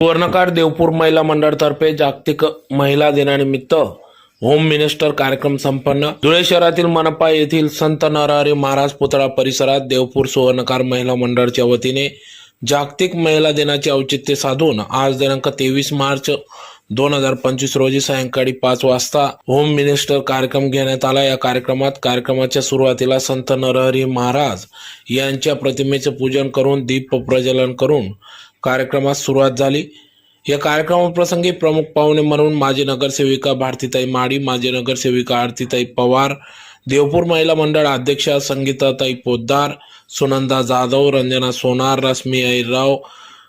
सुवर्णकार देवपूर महिला मंडळातर्फे जागतिक महिला दिनानिमित्त होम मिनिस्टर कार्यक्रम संपन्न। धुळे शहरातील मनपा येथील संत नरहरी महाराज पुतळा परिसरात देवपूर सुवर्णकार महिला मंडळाच्या वतीने जागतिक महिला दिनाचे औचित्य साधून आज दिनांक 23 मार्च 2025 रोजी सायंकाळी 5 वाजता होम मिनिस्टर कार्यक्रम घेण्यात आला। या कार्यक्रमाच्या सुरुवातीला संत नरहरी महाराज यांच्या प्रतिमेचे पूजन करून दीप प्रज्वलन करून कार्यक्रमास सुरुवात झाली। या कार्यक्रमाप्रसंगी प्रमुख पाहुणे म्हणून माजी नगरसेविका भारतीताई माडी, माजी नगरसेविका आरतीताई पवार, देवपूर महिला मंडळ अध्यक्षा संगीताताई पोद्दार, सुनंदा जाधव, रंजना सोनार, रश्मी अहिरराव,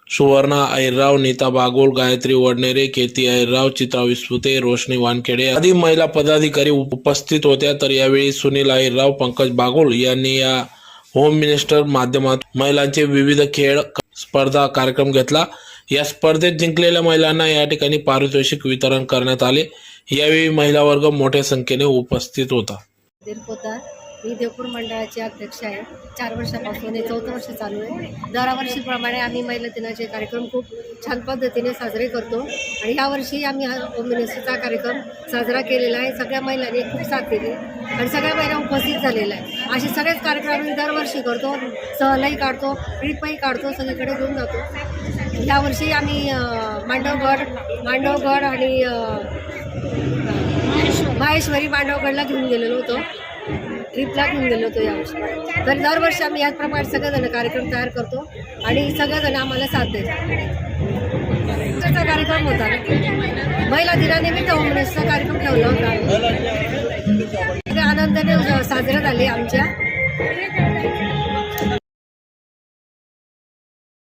सुवर्णा अहिरराव, नीता बागुल, गायत्री वडनेरे, केती अहिरराव, चित्रा विस्पुते, रोशनी वानखेडे आदी महिला पदाधिकारी उपस्थित होत्या। तर यावेळी सुनील अहिरराव, पंकज बागुल यांनी या होम मिनिस्टर माध्यमातून महिलांचे विविध खेळ स्पर्धा कार्यक्रम घेतला। या स्पर्धेत जिंकलेल्या महिलांना या ठिकाणी पारितोषिक वितरण करण्यात आले। यावेळी महिला वर्ग मोठ्या संख्येने उपस्थित होता। मी देवपूर मंडळाची अध्यक्ष आहे। 4 वर्षापासून हे 4थं वर्ष चालू आहे। दरवर्षीप्रमाणे आम्ही महिला दिनाचे कार्यक्रम खूप छान पद्धतीने साजरे करतो आणि यावर्षी आम्ही होम मिनिस्टरचा कार्यक्रम साजरा केलेला आहे। सगळ्या महिलांनी खूप साथ दिली आणि सगळ्या महिला उपस्थित झालेल्या आहे। असे सगळेच कार्यक्रम आम्ही दरवर्षी करतो, सहलही काढतो, ट्रिपही काढतो, सगळीकडे घेऊन जातो। यावर्षी आम्ही मांडवगड आणि माहेश्वरी मांडवगडला घेऊन गेलेलो होतो, ट्रिपला घेऊन गेलो होतो यावर्षी। तर दरवर्षी आम्ही याचप्रमाणे सगळेजण कार्यक्रम तयार करतो आणि सगळेजण आम्हाला साथ देतात। त्याचा कार्यक्रम होता महिला दिनानिमित्त होम मिनिस्टरचा कार्यक्रम ठेवला होता। आनंदाने साजरा झाले आमच्या